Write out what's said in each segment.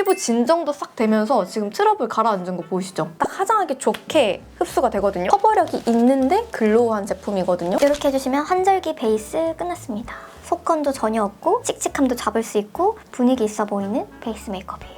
피부 진정도 싹 되면서 지금 트러블 가라앉은 거 보이시죠? 딱 화장하기 좋게 흡수가 되거든요. 커버력이 있는데 글로우한 제품이거든요. 이렇게 해주시면 환절기 베이스 끝났습니다. 속건도 전혀 없고 칙칙함도 잡을 수 있고 분위기 있어 보이는 베이스 메이크업이에요.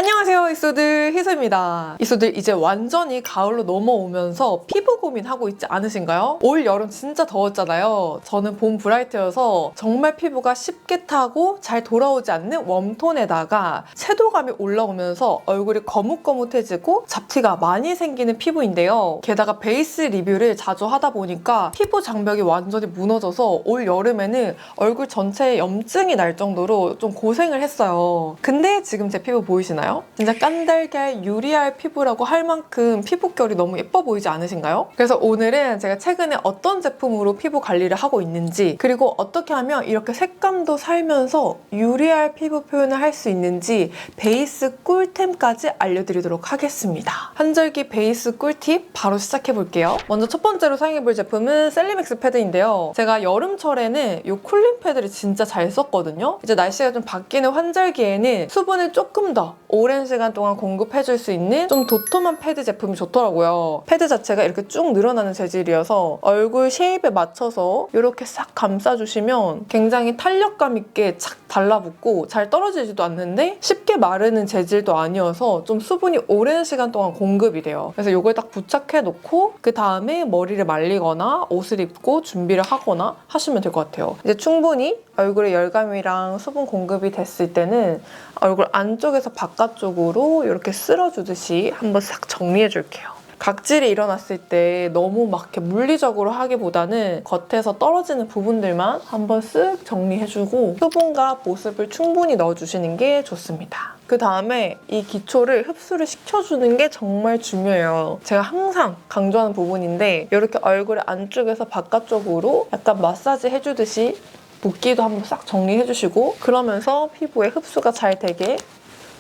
안녕하세요, 이소들 희소입니다. 이소들 이제 완전히 가을로 넘어오면서 피부 고민하고 있지 않으신가요? 올 여름 진짜 더웠잖아요. 저는 봄 브라이트여서 정말 피부가 쉽게 타고 잘 돌아오지 않는 웜톤에다가 채도감이 올라오면서 얼굴이 거뭇거뭇해지고 잡티가 많이 생기는 피부인데요. 게다가 베이스 리뷰를 자주 하다 보니까 피부 장벽이 완전히 무너져서 올 여름에는 얼굴 전체에 염증이 날 정도로 좀 고생을 했어요. 근데 지금 제 피부 보이시나요? 진짜 깐달걀 유리알 피부라고 할 만큼 피부결이 너무 예뻐 보이지 않으신가요? 그래서 오늘은 제가 최근에 어떤 제품으로 피부 관리를 하고 있는지, 그리고 어떻게 하면 이렇게 색감도 살면서 유리알 피부 표현을 할 수 있는지 베이스 꿀템까지 알려드리도록 하겠습니다. 한절기 베이스 꿀팁 바로 시작해볼게요. 먼저 첫 번째로 사용해볼 제품은 셀리맥스 패드인데요. 제가 여름철에는 이 쿨링 패드를 진짜 잘 썼거든요. 이제 날씨가 좀 바뀌는 환절기에는 수분을 조금 더 오랜 시간 동안 공급해줄 수 있는 좀 도톰한 패드 제품이 좋더라고요. 패드 자체가 이렇게 쭉 늘어나는 재질이어서 얼굴 쉐입에 맞춰서 이렇게 싹 감싸주시면 굉장히 탄력감 있게 착 달라붙고 잘 떨어지지도 않는데 쉽게 마르는 재질도 아니어서 좀 수분이 오랜 시간 동안 공급이 돼요. 그래서 이걸 딱 부착해놓고 그 다음에 머리를 말리거나 옷을 입고 준비를 하거나 하시면 될 것 같아요. 이제 충분히 얼굴에 열감이랑 수분 공급이 됐을 때는 얼굴 안쪽에서 바깥쪽으로 이렇게 쓸어주듯이 한번 싹 정리해줄게요. 각질이 일어났을 때 너무 막 이렇게 물리적으로 하기보다는 겉에서 떨어지는 부분들만 한번 쓱 정리해주고 수분과 보습을 충분히 넣어주시는 게 좋습니다. 그 다음에 이 기초를 흡수를 시켜주는 게 정말 중요해요. 제가 항상 강조하는 부분인데 이렇게 얼굴 안쪽에서 바깥쪽으로 약간 마사지 해주듯이 붓기도 한번 싹 정리해주시고 그러면서 피부에 흡수가 잘 되게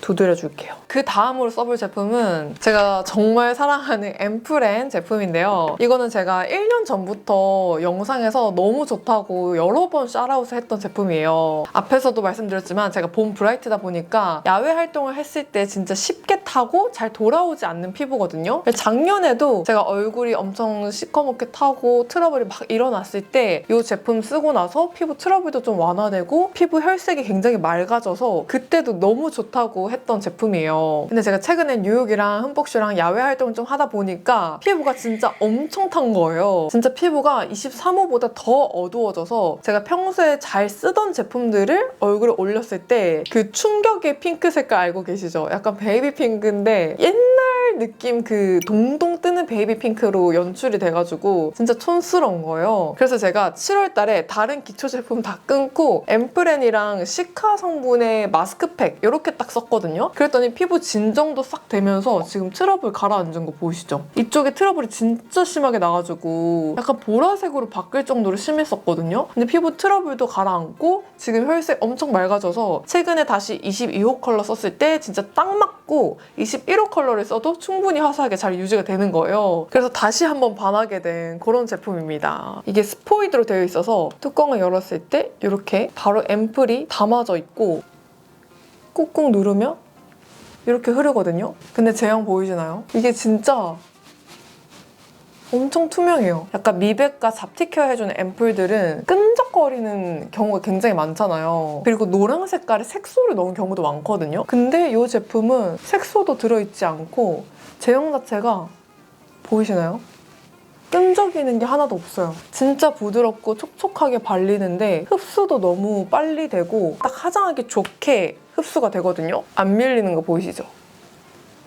두드려줄게요. 그 다음으로 써볼 제품은 제가 정말 사랑하는 앰플앤 제품인데요. 이거는 제가 1년 전부터 영상에서 너무 좋다고 여러 번 샤라웃을 했던 제품이에요. 앞에서도 말씀드렸지만 제가 봄 브라이트다 보니까 야외 활동을 했을 때 진짜 쉽게 타고 잘 돌아오지 않는 피부거든요. 작년에도 제가 얼굴이 엄청 시커멓게 타고 트러블이 막 일어났을 때 이 제품 쓰고 나서 피부 트러블도 좀 완화되고 피부 혈색이 굉장히 맑아져서 그때도 너무 좋다고 했던 제품이에요. 근데 제가 최근에 뉴욕이랑 흠뻑쇼랑 야외 활동을 좀 하다 보니까 피부가 진짜 엄청 탄 거예요. 진짜 피부가 23호보다 더 어두워져서 제가 평소에 잘 쓰던 제품들을 얼굴에 올렸을 때 그 충격의 핑크 색깔 알고 계시죠? 약간 베이비 핑크인데 옛날 느낌 그 동동 뜨는 베이비 핑크로 연출이 돼가지고 진짜 촌스러운 거예요. 그래서 제가 7월 달에 다른 기초 제품 다 끊고 앰플앤이랑 시카 성분의 마스크팩 이렇게 딱 썼거든요. 그랬더니 피부 진정도 싹 되면서 지금 트러블 가라앉은 거 보이시죠? 이쪽에 트러블이 진짜 심하게 나가지고 약간 보라색으로 바뀔 정도로 심했었거든요. 근데 피부 트러블도 가라앉고 지금 혈색 엄청 맑아져서 최근에 다시 22호 컬러 썼을 때 진짜 딱 맞고 21호 컬러를 써도 충분히 화사하게 잘 유지가 되는 거예요. 그래서 다시 한번 반하게 된 그런 제품입니다. 이게 스포이드로 되어 있어서 뚜껑을 열었을 때 이렇게 바로 앰플이 담아져 있고 꾹꾹 누르면 이렇게 흐르거든요. 근데 제형 보이시나요? 이게 진짜 엄청 투명해요. 약간 미백과 잡티 케어 해주는 앰플들은 끈적거리는 경우가 굉장히 많잖아요. 그리고 노란 색깔의 색소를 넣은 경우도 많거든요. 근데 이 제품은 색소도 들어있지 않고 제형 자체가 보이시나요? 끈적이는 게 하나도 없어요. 진짜 부드럽고 촉촉하게 발리는데 흡수도 너무 빨리 되고 딱 화장하기 좋게 흡수가 되거든요. 안 밀리는 거 보이시죠?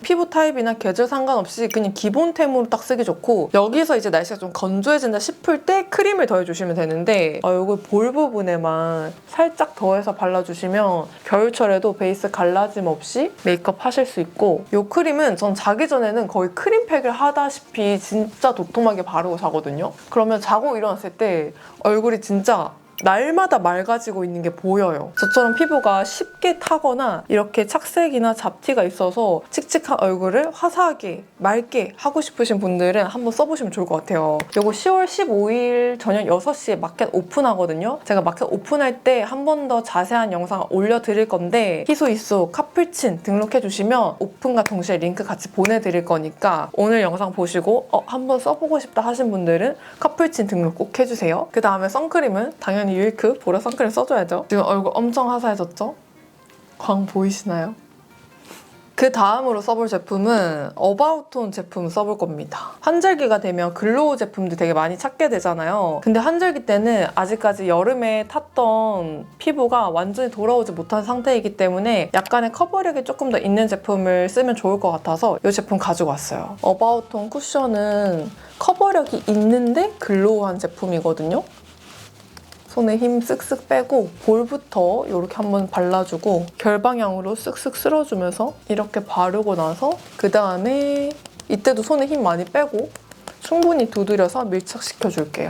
피부 타입이나 계절 상관없이 그냥 기본템으로 딱 쓰기 좋고 여기서 이제 날씨가 좀 건조해진다 싶을 때 크림을 더해주시면 되는데 얼굴 볼 부분에만 살짝 더해서 발라주시면 겨울철에도 베이스 갈라짐 없이 메이크업 하실 수 있고 이 크림은 전 자기 전에는 거의 크림팩을 하다시피 진짜 도톰하게 바르고 자거든요. 그러면 자고 일어났을 때 얼굴이 진짜 날마다 맑아지고 있는 게 보여요. 저처럼 피부가 쉽게 타거나 이렇게 착색이나 잡티가 있어서 칙칙한 얼굴을 화사하게 맑게 하고 싶으신 분들은 한번 써보시면 좋을 것 같아요. 이거 10월 15일 저녁 6시에 마켓 오픈하거든요. 제가 마켓 오픈할 때 한 번 더 자세한 영상 올려드릴 건데 희소이소 카풀친 등록해주시면 오픈과 동시에 링크 같이 보내드릴 거니까 오늘 영상 보시고 한번 써보고 싶다 하신 분들은 카풀친 등록 꼭 해주세요. 그 다음에 선크림은 당연히 유이크 보라 선크림 써줘야죠. 지금 얼굴 엄청 화사해졌죠? 광 보이시나요? 그 다음으로 써볼 제품은 어바웃톤 제품 써볼 겁니다. 환절기가 되면 글로우 제품들 되게 많이 찾게 되잖아요. 근데 환절기 때는 아직까지 여름에 탔던 피부가 완전히 돌아오지 못한 상태이기 때문에 약간의 커버력이 조금 더 있는 제품을 쓰면 좋을 것 같아서 이 제품 가지고 왔어요. 어바웃톤 쿠션은 커버력이 있는데 글로우한 제품이거든요. 손에 힘 쓱쓱 빼고 볼부터 이렇게 한번 발라주고 결방향으로 쓱쓱 쓸어주면서 이렇게 바르고 나서 그 다음에 이때도 손에 힘 많이 빼고 충분히 두드려서 밀착시켜줄게요.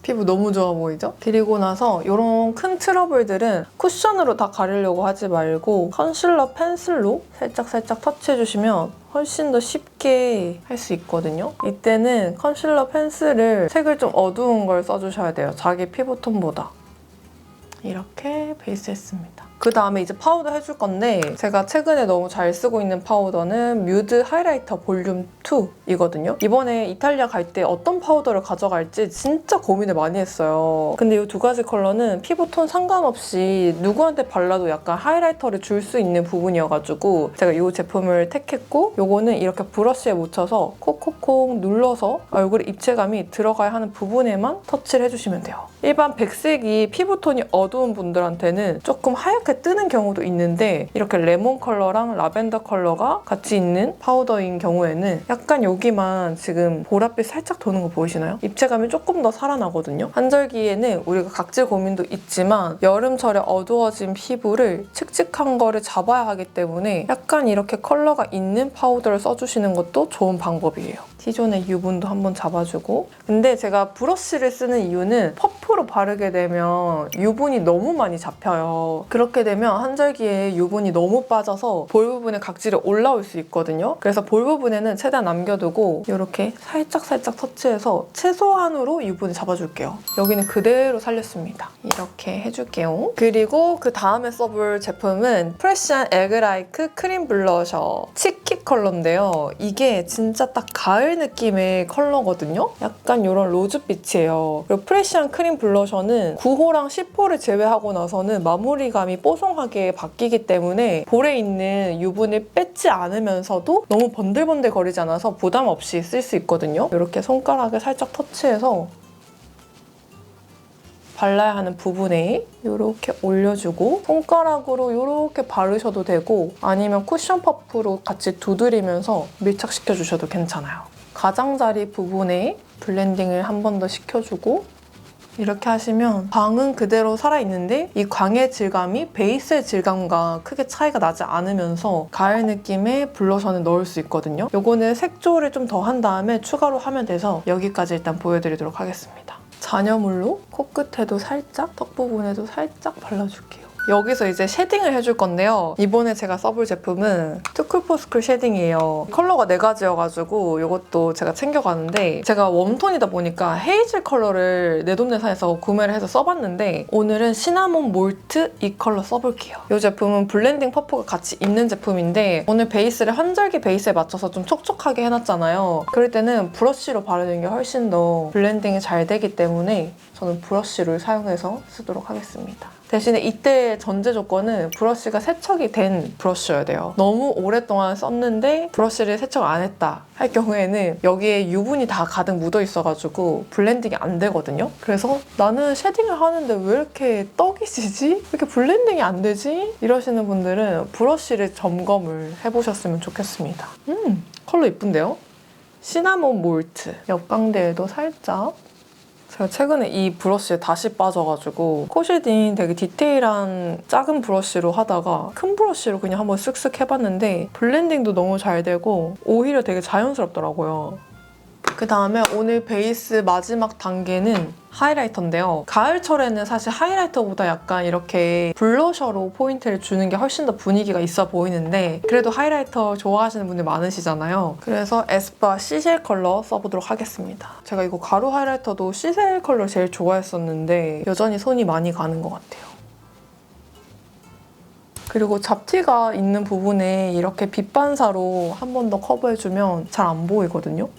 피부 너무 좋아 보이죠? 그리고 나서 이런 큰 트러블들은 쿠션으로 다 가리려고 하지 말고 컨실러 펜슬로 살짝살짝 터치해주시면 훨씬 더 쉽게 할 수 있거든요. 이때는 컨실러 펜슬을 색을 좀 어두운 걸 써주셔야 돼요. 자기 피부톤보다. 이렇게 베이스했습니다. 그 다음에 이제 파우더 해줄 건데 제가 최근에 너무 잘 쓰고 있는 파우더는 뮤드 하이라이터 볼륨 2이거든요. 이번에 이탈리아 갈 때 어떤 파우더를 가져갈지 진짜 고민을 많이 했어요. 근데 이 두 가지 컬러는 피부톤 상관없이 누구한테 발라도 약간 하이라이터를 줄 수 있는 부분이어가지고 제가 이 제품을 택했고 이거는 이렇게 브러쉬에 묻혀서 콕콕콕 눌러서 얼굴에 입체감이 들어가야 하는 부분에만 터치를 해주시면 돼요. 일반 백색이 피부톤이 어두운 분들한테는 조금 하얗게 뜨는 경우도 있는데 이렇게 레몬 컬러랑 라벤더 컬러가 같이 있는 파우더인 경우에는 약간 여기만 지금 보랏빛 살짝 도는 거 보이시나요? 입체감이 조금 더 살아나거든요. 환절기에는 우리가 각질 고민도 있지만 여름철에 어두워진 피부를 칙칙한 거를 잡아야 하기 때문에 약간 이렇게 컬러가 있는 파우더를 써주시는 것도 좋은 방법이에요. T존의 유분도 한번 잡아주고 근데 제가 브러쉬를 쓰는 이유는 퍼프로 바르게 되면 유분이 너무 많이 잡혀요. 그렇게 되면 환절기에 유분이 너무 빠져서 볼 부분에 각질이 올라올 수 있거든요. 그래서 볼 부분에는 최대한 남겨두고 이렇게 살짝살짝 터치해서 최소한으로 유분을 잡아줄게요. 여기는 그대로 살렸습니다. 이렇게 해줄게요. 그리고 그 다음에 써볼 제품은 프레시한 에그라이크 크림 블러셔 치키 컬러인데요. 이게 진짜 딱 가을 느낌의 컬러거든요. 약간 이런 로즈빛이에요. 그리고 프레시한 크림 블러셔는 9호랑 10호를 제외하고 나서는 마무리감이 뽀송하게 바뀌기 때문에 볼에 있는 유분을 뺏지 않으면서도 너무 번들번들 거리지 않아서 부담 없이 쓸 수 있거든요. 이렇게 손가락을 살짝 터치해서 발라야 하는 부분에 이렇게 올려주고 손가락으로 이렇게 바르셔도 되고 아니면 쿠션 퍼프로 같이 두드리면서 밀착시켜 주셔도 괜찮아요. 가장자리 부분에 블렌딩을 한 번 더 시켜주고 이렇게 하시면 광은 그대로 살아있는데 이 광의 질감이 베이스의 질감과 크게 차이가 나지 않으면서 가을 느낌의 블러셔는 넣을 수 있거든요. 요거는 색조를 좀 더 한 다음에 추가로 하면 돼서 여기까지 일단 보여드리도록 하겠습니다. 잔여물로 코끝에도 살짝, 턱 부분에도 살짝 발라줄게요. 여기서 이제 쉐딩을 해줄 건데요. 이번에 제가 써볼 제품은 투쿨포스쿨 쉐딩이에요. 컬러가 4가지여가지고 이것도 제가 챙겨가는데 제가 웜톤이다 보니까 헤이즐 컬러를 내돈내산해서 구매를 해서 써봤는데 오늘은 시나몬 몰트 이 컬러 써볼게요. 이 제품은 블렌딩 퍼프가 같이 있는 제품인데 오늘 베이스를 환절기 베이스에 맞춰서 좀 촉촉하게 해놨잖아요. 그럴 때는 브러쉬로 바르는 게 훨씬 더 블렌딩이 잘 되기 때문에 저는 브러쉬를 사용해서 쓰도록 하겠습니다. 대신에 이때 전제 조건은 브러쉬가 세척이 된 브러쉬여야 돼요. 너무 오랫동안 썼는데 브러쉬를 세척 안 했다 할 경우에는 여기에 유분이 다 가득 묻어 있어가지고 블렌딩이 안 되거든요. 그래서 나는 쉐딩을 하는데 왜 이렇게 떡이 지지? 왜 이렇게 블렌딩이 안 되지? 이러시는 분들은 브러쉬를 점검을 해보셨으면 좋겠습니다. 컬러 이쁜데요? 시나몬 몰트 옆광대에도 살짝 제가 최근에 이 브러쉬에 다시 빠져가지고 코 쉐딩 되게 디테일한 작은 브러쉬로 하다가 큰 브러쉬로 그냥 한번 쓱쓱 해봤는데 블렌딩도 너무 잘 되고 오히려 되게 자연스럽더라고요. 그 다음에 오늘 베이스 마지막 단계는 하이라이터인데요. 가을철에는 사실 하이라이터보다 약간 이렇게 블러셔로 포인트를 주는 게 훨씬 더 분위기가 있어 보이는데 그래도 하이라이터 좋아하시는 분들 많으시잖아요. 그래서 에스쁘아 시셀 컬러 써보도록 하겠습니다. 제가 이거 가루 하이라이터도 시셀 컬러 제일 좋아했었는데 여전히 손이 많이 가는 것 같아요. 그리고 잡티가 있는 부분에 이렇게 빛 반사로 한 번 더 커버해주면 잘 안 보이거든요.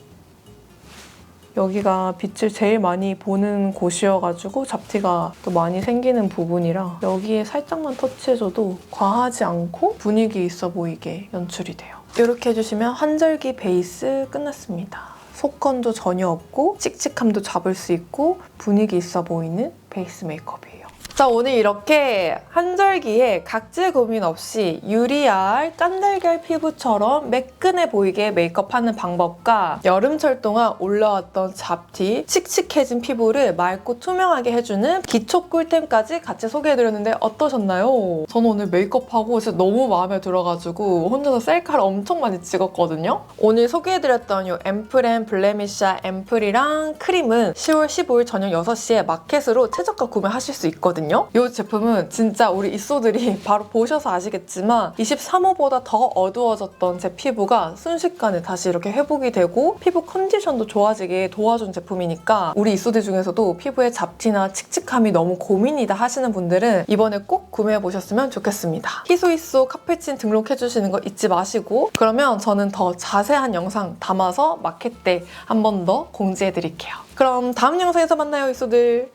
여기가 빛을 제일 많이 보는 곳이어가지고 잡티가 또 많이 생기는 부분이라 여기에 살짝만 터치해줘도 과하지 않고 분위기 있어 보이게 연출이 돼요. 이렇게 해주시면 한절기 베이스 끝났습니다. 속건도 전혀 없고 칙칙함도 잡을 수 있고 분위기 있어 보이는 베이스 메이크업이에요. 자, 오늘 이렇게 한절기에 각질 고민 없이 유리알, 깐달걀 피부처럼 매끈해 보이게 메이크업하는 방법과 여름철 동안 올라왔던 잡티, 칙칙해진 피부를 맑고 투명하게 해주는 기초 꿀템까지 같이 소개해드렸는데 어떠셨나요? 저는 오늘 메이크업하고 진짜 너무 마음에 들어가지고 혼자서 셀카를 엄청 많이 찍었거든요. 오늘 소개해드렸던 이 앰플앤 블레미샤 앰플이랑 크림은 10월 15일 저녁 6시에 마켓으로 최저가 구매하실 수 있거든요. 이 제품은 진짜 우리 이쏘들이 바로 보셔서 아시겠지만 23호보다 더 어두워졌던 제 피부가 순식간에 다시 이렇게 회복이 되고 피부 컨디션도 좋아지게 도와준 제품이니까 우리 이쏘들 중에서도 피부에 잡티나 칙칙함이 너무 고민이다 하시는 분들은 이번에 꼭 구매해보셨으면 좋겠습니다. 히소이쏘 카페친 등록해주시는 거 잊지 마시고 그러면 저는 더 자세한 영상 담아서 마켓 때 한 번 더 공지해드릴게요. 그럼 다음 영상에서 만나요, 이쏘들.